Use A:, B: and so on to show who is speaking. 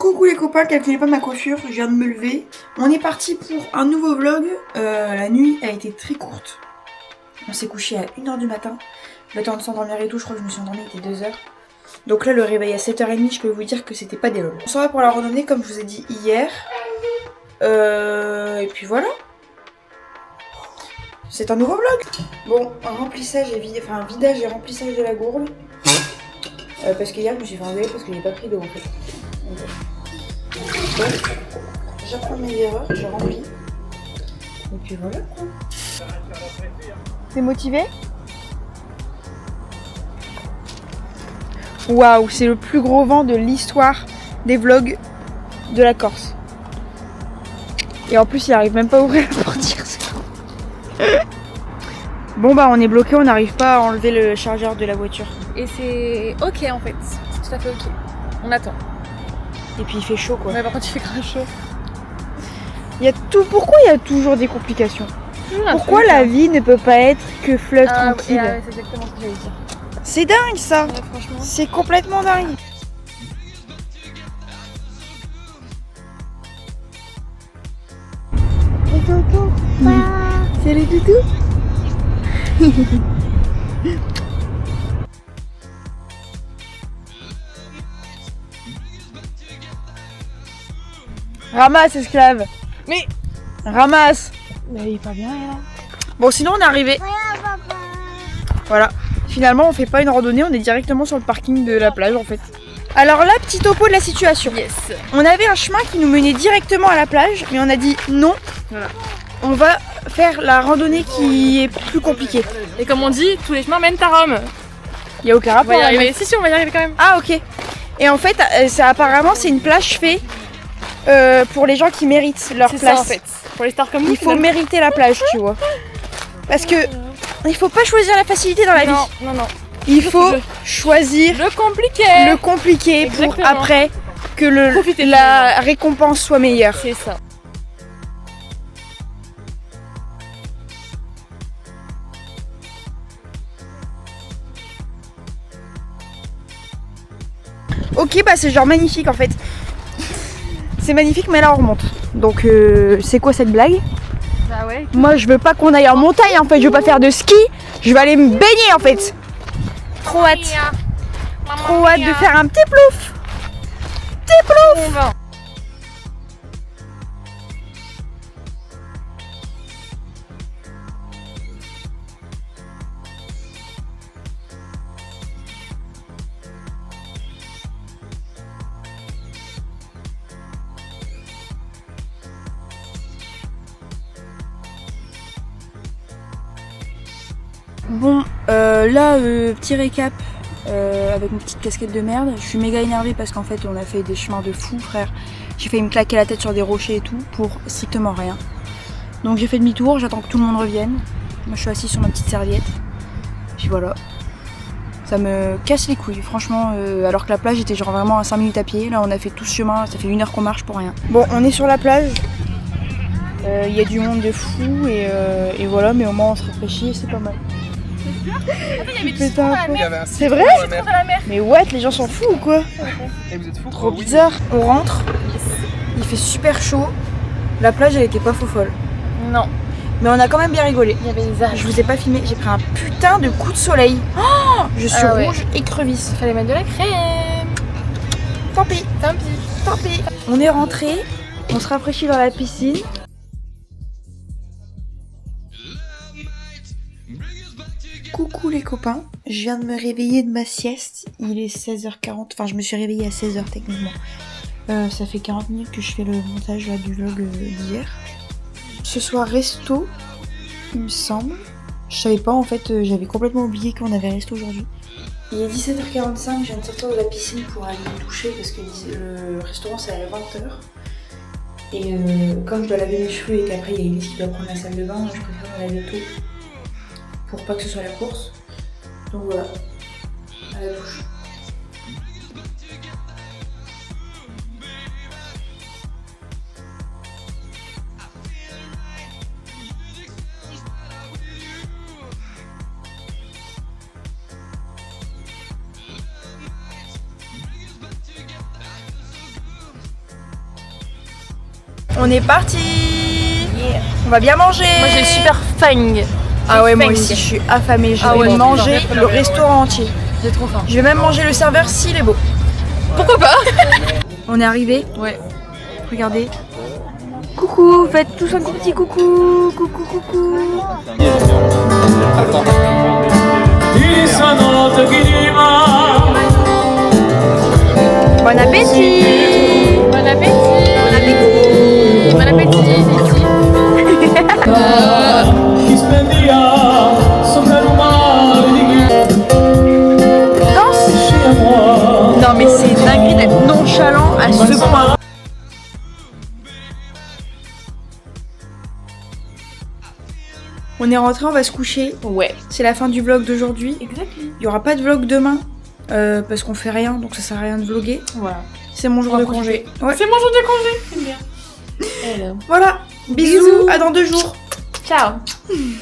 A: Coucou les copains, calculez pas ma coiffure, je viens de me lever. On est parti pour un nouveau vlog. La nuit a été très courte. On s'est couché à 1h du matin. Le temps de s'endormir et tout, je crois que je me suis endormie, il était 2h. Donc là, le réveil à 7h30, je peux vous dire que c'était pas des lol. On s'en va pour la randonnée, comme je vous ai dit hier. Et puis voilà. C'est un nouveau vlog. Bon, un remplissage et un vidage et remplissage de la gourde. Parce qu'hier, je me suis fait enlever parce que j'ai pas pris d'eau en fait. Donc, j'apprends mes erreurs, je remplis. Et puis voilà quoi. T'es motivé? Waouh, c'est le plus gros vent de l'histoire des vlogs de la Corse. Et en plus, il arrive même pas à ouvrir la portière. Bon bah on est bloqué, on n'arrive pas à enlever le chargeur de la voiture.
B: Et c'est ok en fait, c'est tout à fait ok. On attend.
A: Et puis il fait chaud quoi.
B: Ouais, par contre il fait grave chaud.
A: Pourquoi il y a toujours des complications? Pourquoi la vie ne peut pas être que fleuve tranquille?
B: C'est exactement ce que j'allais dire.
A: C'est dingue ça.
B: Ouais, franchement.
A: C'est complètement dingue.
C: Les toutous.
A: C'est les toutous. Ramasse esclave.
B: Mais
A: ramasse.
B: il est pas bien là.
A: Bon sinon on est arrivé. Voilà. Finalement on fait pas une randonnée, on est directement sur le parking de la plage en fait. Alors là, petit topo de la situation.
B: Yes.
A: On avait un chemin qui nous menait directement à la plage, mais on a dit non.
B: Voilà.
A: On va faire la randonnée qui est plus compliquée.
B: Et comme on dit, tous les chemins mènent à Rome.
A: Il y a aucun
B: On
A: rapport.
B: va y arriver. Si, on va y arriver quand même.
A: Ah ok. Et en fait, apparemment c'est une plage faite pour les gens qui méritent leur
B: C'est
A: place.
B: ça en fait. Pour les stars comme nous.
A: Il faut mériter la plage, tu vois. Parce que il faut pas choisir la facilité dans la vie.
B: Non.
A: Il faut choisir
B: Le compliqué.
A: le compliqué pour
B: Exactement.
A: après que
B: Profiter
A: la récompense soit meilleure.
B: C'est ça.
A: Ok, bah c'est genre magnifique en fait. C'est magnifique, mais là on remonte. Donc c'est quoi cette blague?
B: Bah ouais.
A: Moi je veux pas qu'on aille en montagne en fait, je veux pas faire de ski, je veux aller me baigner en fait. Trop hâte. Trop hâte de faire un petit plouf. Petit plouf.
B: On va.
A: Bon, là, petit récap avec une petite casquette de merde. Je suis méga énervée parce qu'en fait on a fait des chemins de fou frère. J'ai failli me claquer la tête sur des rochers et tout pour strictement rien. Donc j'ai fait demi-tour, j'attends que tout le monde revienne. Moi je suis assise sur ma petite serviette. Puis voilà. Ça me casse les couilles franchement, alors que la plage était genre vraiment à 5 minutes à pied. Là on a fait tout ce chemin, ça fait 1 heure qu'on marche pour rien. Bon on est sur la plage. Il y a du monde de fou et voilà, mais au moins on se rafraîchit et c'est pas mal.
B: Attends, il y avait du
A: Putain,
B: citron dans la mer.
A: c'est vrai?
B: Citron dans la mer.
A: Mais what, les gens sont fous ou quoi?
D: Et vous êtes fous?
A: Trop bizarre. On rentre, il fait super chaud. La plage elle était pas faux folle.
B: Non.
A: Mais on a quand même bien rigolé.
B: Il y avait des arbres.
A: Je vous ai pas filmé, j'ai pris un putain de coup de soleil. Oh, je suis
B: Ah ouais.
A: rouge écrevisse.
B: Il fallait mettre de la crème.
A: Tant pis,
B: Tant pis.
A: tant pis. On est rentré, on se rafraîchit dans la piscine. Coucou les copains, je viens de me réveiller de ma sieste, il est 16h40, enfin je me suis réveillée à 16h techniquement. Ça fait 40 minutes que je fais le montage là, du vlog d'hier. Ce soir resto, il me semble. Je savais pas en fait, j'avais complètement oublié qu'on avait resto aujourd'hui. Il est 17h45, je viens de sortir de la piscine pour aller me doucher parce que le restaurant c'est à 20h. Et comme je dois laver mes cheveux et qu'après il y a Elise qui doit prendre la salle de bain, je préfère me laver tôt. Pour pas que ce soit la course. Donc voilà, à la douche. On est parti. On va bien manger.
B: Moi j'ai super faim.
A: Ah ouais, moi aussi je suis affamée. Je vais manger le restaurant entier.
B: J'ai trop faim.
A: Je vais même manger le serveur s'il est beau.
B: Pourquoi pas?
A: On est arrivé.
B: Ouais.
A: Regardez. Coucou, faites tous un petit coucou. Coucou, coucou. Bon appétit.
B: Bon appétit. Bon appétit.
A: Non mais c'est dingue d'être nonchalant à ce point. On est rentré, on va se coucher.
B: Ouais.
A: C'est la fin du vlog d'aujourd'hui.
B: Exactement.
A: Il y aura pas de vlog demain parce qu'on fait rien, donc ça sert à rien de vlogger.
B: Voilà.
A: C'est mon jour de congé. Ouais.
B: C'est mon jour de congé. C'est bien.
A: Voilà. Bisous. À dans 2 jours.
B: Ciao.